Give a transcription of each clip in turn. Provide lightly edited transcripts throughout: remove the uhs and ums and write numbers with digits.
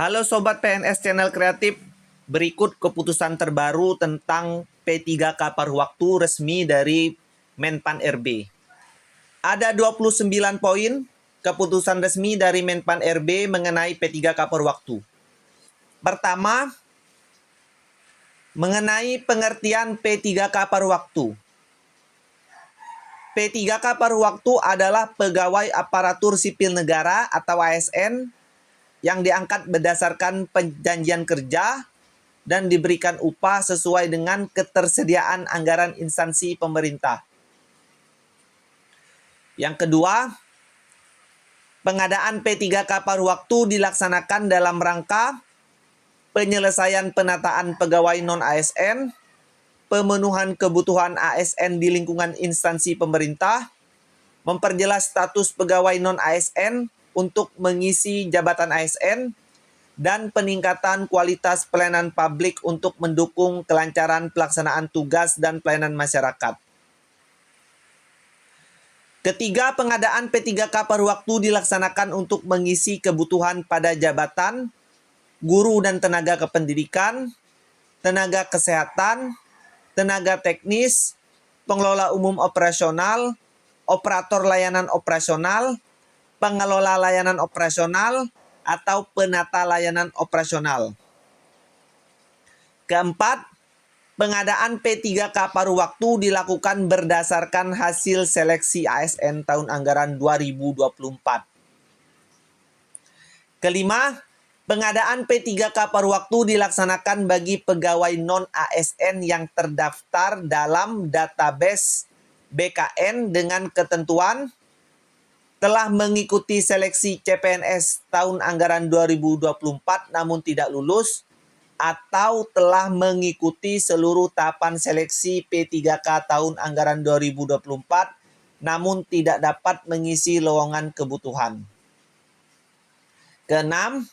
Halo Sobat PNS Channel Kreatif, berikut keputusan terbaru tentang P3K paruh waktu resmi dari Menpan RB. Ada 29 poin keputusan resmi dari Menpan RB mengenai P3K paruh waktu. Pertama, mengenai pengertian P3K paruh waktu. P3K paruh waktu adalah pegawai aparatur sipil negara atau ASN yang diangkat berdasarkan perjanjian kerja dan diberikan upah sesuai dengan ketersediaan anggaran instansi pemerintah. Yang kedua, pengadaan P3K paruh waktu dilaksanakan dalam rangka penyelesaian penataan pegawai non-ASN, pemenuhan kebutuhan ASN di lingkungan instansi pemerintah, memperjelas status pegawai non-ASN untuk mengisi jabatan ASN, dan peningkatan kualitas pelayanan publik untuk mendukung kelancaran pelaksanaan tugas dan pelayanan masyarakat. Ketiga, pengadaan P3K paruh waktu dilaksanakan untuk mengisi kebutuhan pada jabatan, guru dan tenaga kependidikan, tenaga kesehatan, tenaga teknis, pengelola umum operasional, operator layanan operasional, pengelola layanan operasional, atau penata layanan operasional. Keempat, pengadaan P3K paruh waktu dilakukan berdasarkan hasil seleksi ASN tahun anggaran 2024. Kelima, pengadaan P3K paruh waktu dilaksanakan bagi pegawai non-ASN yang terdaftar dalam database BKN dengan ketentuan telah mengikuti seleksi CPNS tahun anggaran 2024 namun tidak lulus, atau telah mengikuti seluruh tahapan seleksi P3K tahun anggaran 2024 namun tidak dapat mengisi lowongan kebutuhan. Keenam,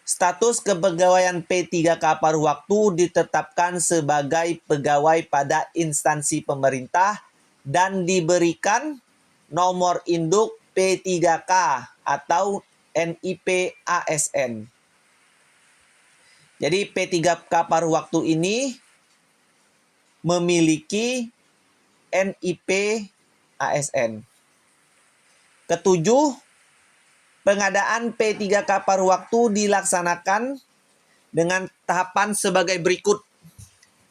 status kepegawaian P3K paruh waktu ditetapkan sebagai pegawai pada instansi pemerintah dan diberikan nomor induk P3K atau NIP ASN. Jadi P3K paruh waktu ini memiliki NIP ASN. Ketujuh, pengadaan P3K paruh waktu dilaksanakan dengan tahapan sebagai berikut.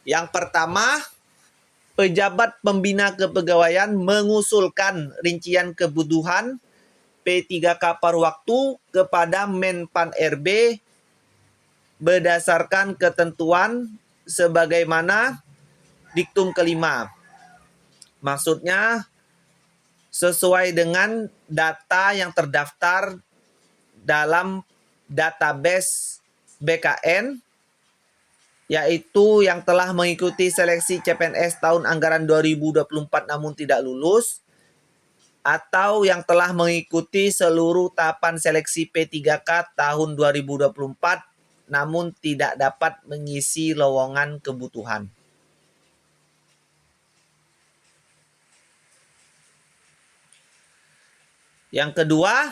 Yang pertama, pejabat pembina kepegawaian mengusulkan rincian kebutuhan P3K paruh waktu kepada Menpan RB berdasarkan ketentuan sebagaimana diktum kelima. Maksudnya sesuai dengan data yang terdaftar dalam database BKN, yaitu yang telah mengikuti seleksi CPNS tahun anggaran 2024 namun tidak lulus, atau yang telah mengikuti seluruh tahapan seleksi P3K tahun 2024 namun tidak dapat mengisi lowongan kebutuhan. Yang kedua,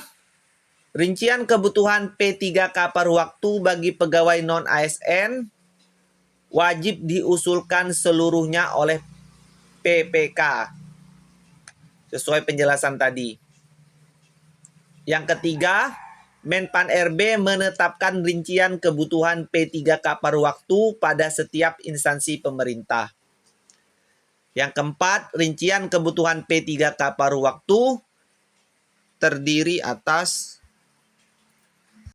rincian kebutuhan P3K paruh waktu bagi pegawai non-ASN wajib diusulkan seluruhnya oleh PPK sesuai penjelasan tadi. Yang ketiga, Menpan RB menetapkan rincian kebutuhan P3K paruh waktu pada setiap instansi pemerintah. Yang keempat, rincian kebutuhan P3K paruh waktu terdiri atas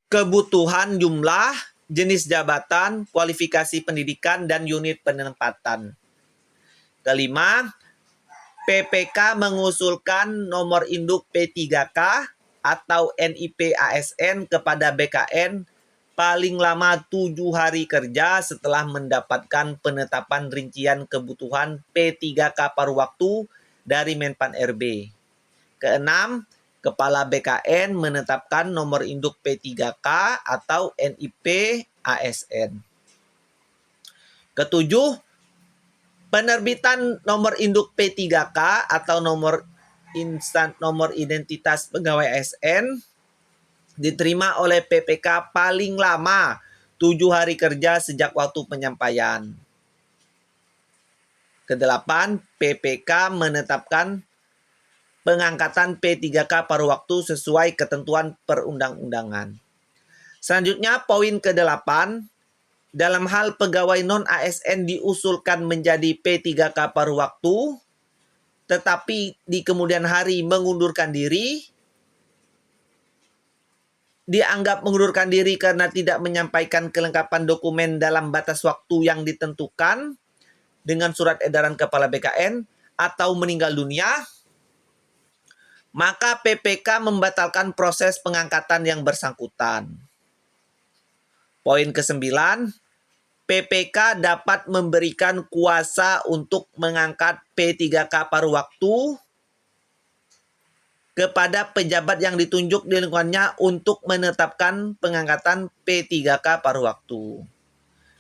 kebutuhan jumlah, jenis jabatan, kualifikasi pendidikan, dan unit penempatan. Kelima, PPK mengusulkan nomor induk P3K atau NIP ASN kepada BKN paling lama 7 hari kerja setelah mendapatkan penetapan rincian kebutuhan P3K paruh waktu dari Menpan RB. Keenam, Kepala BKN menetapkan nomor induk P3K atau NIP ASN. Ketujuh, penerbitan nomor induk P3K atau nomor identitas pegawai ASN diterima oleh PPK paling lama 7 hari kerja sejak waktu penyampaian. Kedelapan, PPK menetapkan pengangkatan P3K paruh waktu sesuai ketentuan perundang-undangan. Selanjutnya, poin ke-8, dalam hal pegawai non-ASN diusulkan menjadi P3K paruh waktu, tetapi di kemudian hari mengundurkan diri, dianggap mengundurkan diri karena tidak menyampaikan kelengkapan dokumen dalam batas waktu yang ditentukan dengan surat edaran Kepala BKN atau meninggal dunia, maka PPK membatalkan proses pengangkatan yang bersangkutan. Poin ke-9, PPK dapat memberikan kuasa untuk mengangkat P3K paruh waktu kepada pejabat yang ditunjuk di lingkungannya untuk menetapkan pengangkatan P3K paruh waktu.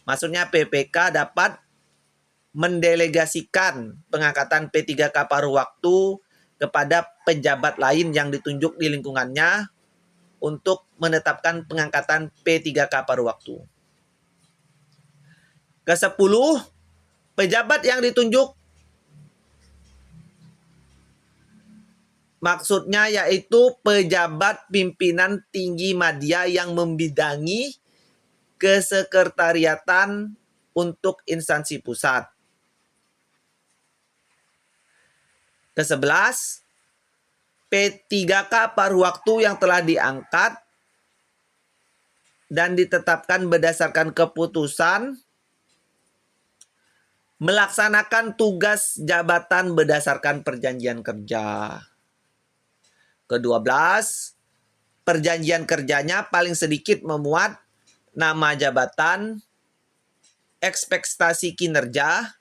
Maksudnya PPK dapat mendelegasikan pengangkatan P3K paruh waktu kepada pejabat lain yang ditunjuk di lingkungannya untuk menetapkan pengangkatan P3K paruh waktu. Ke-10, pejabat yang ditunjuk maksudnya yaitu pejabat pimpinan tinggi media yang membidangi kesekretariatan untuk instansi pusat. Ke-11, P3K paruh waktu yang telah diangkat dan ditetapkan berdasarkan keputusan melaksanakan tugas jabatan berdasarkan perjanjian kerja. Ke-12, perjanjian kerjanya paling sedikit memuat nama jabatan, ekspektasi kinerja,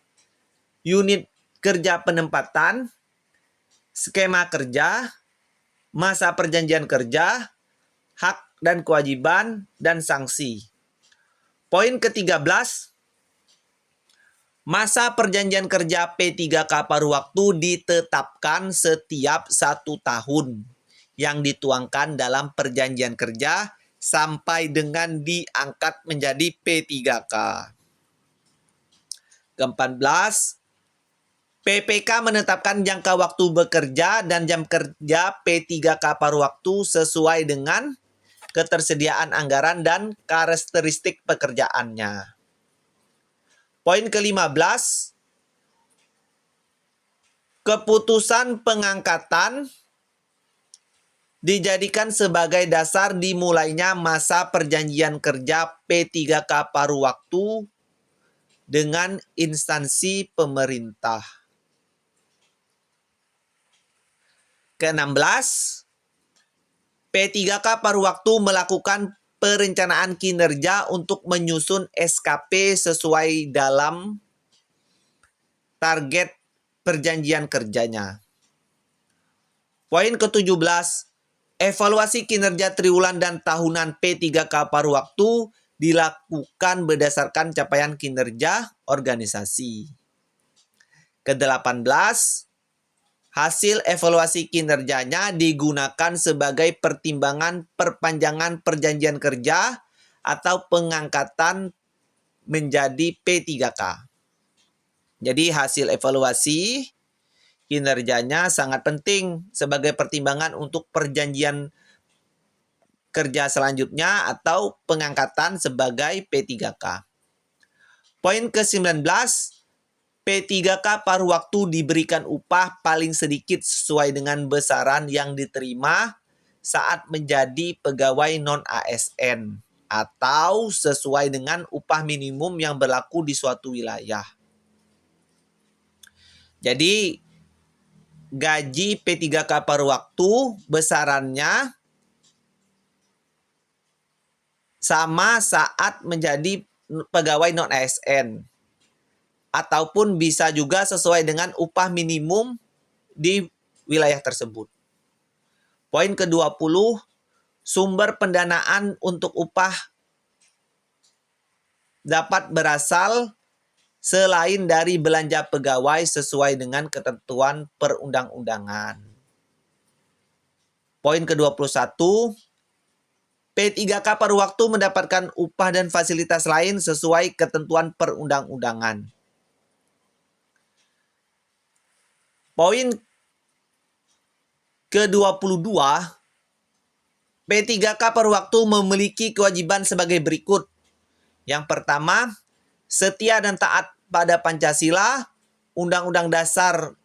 unit kerja penempatan, skema kerja, masa perjanjian kerja, hak dan kewajiban, dan sanksi. Poin ke-13, masa perjanjian kerja P3K paruh waktu ditetapkan setiap 1 tahun yang dituangkan dalam perjanjian kerja sampai dengan diangkat menjadi P3K. Ke-14, PPK menetapkan jangka waktu bekerja dan jam kerja P3K paruh waktu sesuai dengan ketersediaan anggaran dan karakteristik pekerjaannya. Poin ke-15, keputusan pengangkatan dijadikan sebagai dasar dimulainya masa perjanjian kerja P3K paruh waktu dengan instansi pemerintah. Ke-16, P3K paruh waktu melakukan perencanaan kinerja untuk menyusun SKP sesuai dalam target perjanjian kerjanya. Poin ke-17, evaluasi kinerja triwulan dan tahunan P3K paruh waktu dilakukan berdasarkan capaian kinerja organisasi. Ke-18, hasil evaluasi kinerjanya digunakan sebagai pertimbangan perpanjangan perjanjian kerja atau pengangkatan menjadi P3K. Jadi hasil evaluasi kinerjanya sangat penting sebagai pertimbangan untuk perjanjian kerja selanjutnya atau pengangkatan sebagai P3K. Poin ke-19, P3K paruh waktu diberikan upah paling sedikit sesuai dengan besaran yang diterima saat menjadi pegawai non-ASN atau sesuai dengan upah minimum yang berlaku di suatu wilayah. Jadi, gaji P3K paruh waktu besarannya sama saat menjadi pegawai non-ASN. Ataupun bisa juga sesuai dengan upah minimum di wilayah tersebut. Poin ke-20, sumber pendanaan untuk upah dapat berasal selain dari belanja pegawai sesuai dengan ketentuan perundang-undangan. Poin ke-21, P3K paruh waktu mendapatkan upah dan fasilitas lain sesuai ketentuan perundang-undangan. Poin ke-22, P3K paruh waktu memiliki kewajiban sebagai berikut. Yang pertama, setia dan taat pada Pancasila, Undang-Undang Dasar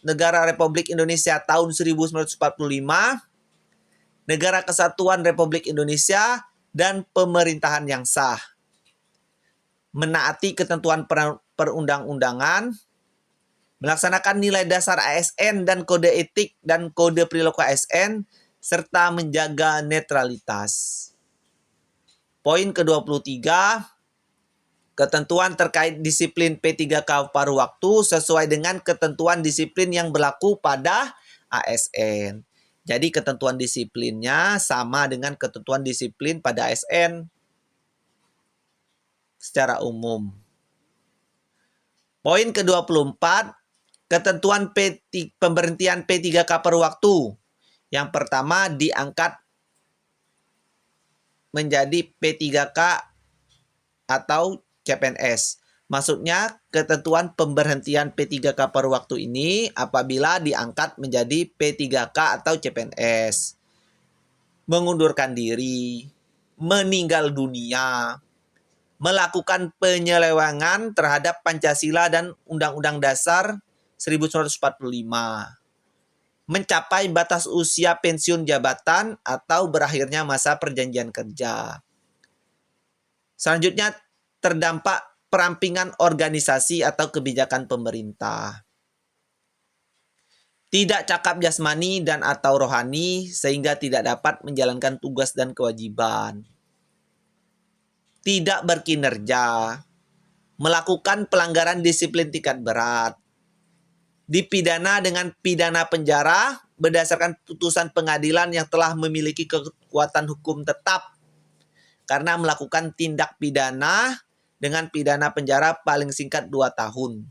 Negara Republik Indonesia tahun 1945, Negara Kesatuan Republik Indonesia, dan pemerintahan yang sah. Menaati ketentuan perundang-undangan, melaksanakan nilai dasar ASN dan kode etik dan kode perilaku ASN, serta menjaga netralitas. Poin ke-23, ketentuan terkait disiplin P3K paruh waktu sesuai dengan ketentuan disiplin yang berlaku pada ASN. Jadi ketentuan disiplinnya sama dengan ketentuan disiplin pada ASN secara umum. Poin ke-24, ketentuan pemberhentian P3K paruh waktu. Yang pertama diangkat menjadi P3K atau CPNS. Maksudnya ketentuan pemberhentian P3K paruh waktu ini apabila diangkat menjadi P3K atau CPNS. Mengundurkan diri, meninggal dunia, melakukan penyelewengan terhadap Pancasila dan Undang-Undang Dasar 1945, mencapai batas usia pensiun jabatan atau berakhirnya masa perjanjian kerja. Selanjutnya, terdampak perampingan organisasi atau kebijakan pemerintah. Tidak cakap jasmani dan atau rohani sehingga tidak dapat menjalankan tugas dan kewajiban. Tidak berkinerja, melakukan pelanggaran disiplin tingkat berat, dipidana dengan pidana penjara berdasarkan putusan pengadilan yang telah memiliki kekuatan hukum tetap karena melakukan tindak pidana dengan pidana penjara paling singkat 2 tahun.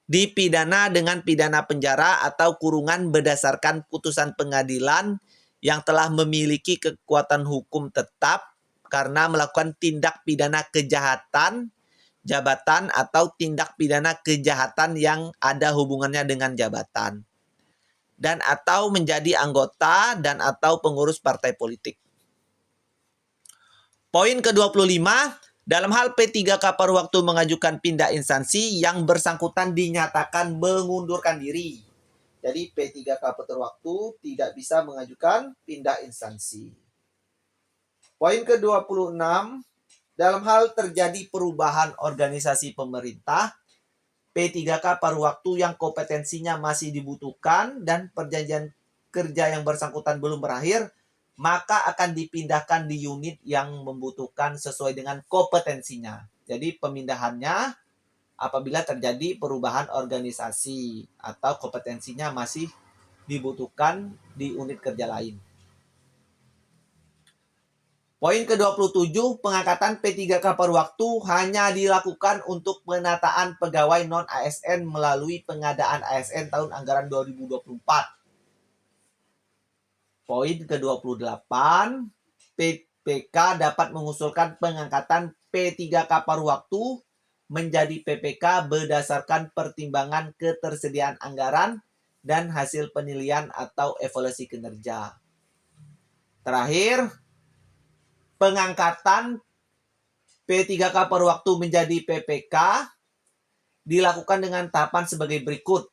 Dipidana dengan pidana penjara atau kurungan berdasarkan putusan pengadilan yang telah memiliki kekuatan hukum tetap karena melakukan tindak pidana kejahatan jabatan atau tindak pidana kejahatan yang ada hubungannya dengan jabatan, dan atau menjadi anggota dan atau pengurus partai politik. Poin ke-25, dalam hal P3K paruh waktu mengajukan pindah instansi, yang bersangkutan dinyatakan mengundurkan diri. Jadi P3K paruh waktu tidak bisa mengajukan pindah instansi. Poin ke-26, dalam hal terjadi perubahan organisasi pemerintah, P3K paruh waktu yang kompetensinya masih dibutuhkan dan perjanjian kerja yang bersangkutan belum berakhir, maka akan dipindahkan di unit yang membutuhkan sesuai dengan kompetensinya. Jadi pemindahannya apabila terjadi perubahan organisasi atau kompetensinya masih dibutuhkan di unit kerja lain. Poin ke-27, pengangkatan P3K paruh waktu hanya dilakukan untuk penataan pegawai non-ASN melalui pengadaan ASN tahun anggaran 2024. Poin ke-28, PPK dapat mengusulkan pengangkatan P3K paruh waktu menjadi PPK berdasarkan pertimbangan ketersediaan anggaran dan hasil penilaian atau evaluasi kinerja. Terakhir, pengangkatan P3K paruh waktu menjadi PPK dilakukan dengan tahapan sebagai berikut.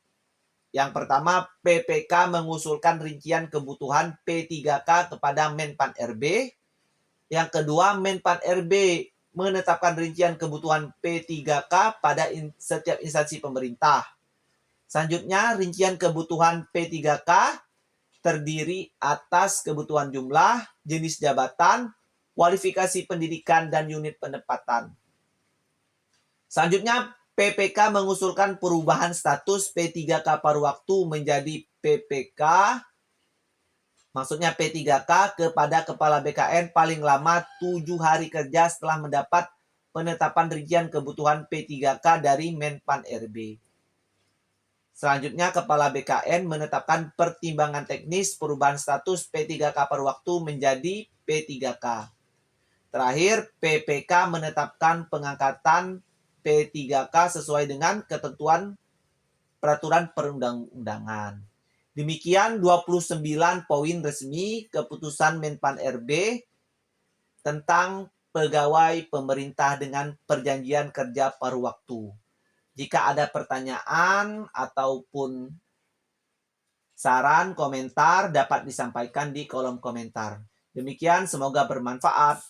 Yang pertama, PPK mengusulkan rincian kebutuhan P3K kepada Menpan RB. Yang kedua, Menpan RB menetapkan rincian kebutuhan P3K pada setiap instansi pemerintah. Selanjutnya, rincian kebutuhan P3K terdiri atas kebutuhan jumlah, jenis jabatan, kualifikasi pendidikan, dan unit penempatan. Selanjutnya, PPK mengusulkan perubahan status P3K paruh waktu menjadi PPK, maksudnya P3K kepada Kepala BKN paling lama 7 hari kerja setelah mendapat penetapan rincian kebutuhan P3K dari Menpan RB. Selanjutnya, Kepala BKN menetapkan pertimbangan teknis perubahan status P3K paruh waktu menjadi P3K. Terakhir, PPK menetapkan pengangkatan P3K sesuai dengan ketentuan peraturan perundang-undangan. Demikian 29 poin resmi keputusan Menpan RB tentang pegawai pemerintah dengan perjanjian kerja paruh waktu. Jika ada pertanyaan ataupun saran, komentar dapat disampaikan di kolom komentar. Demikian, semoga bermanfaat.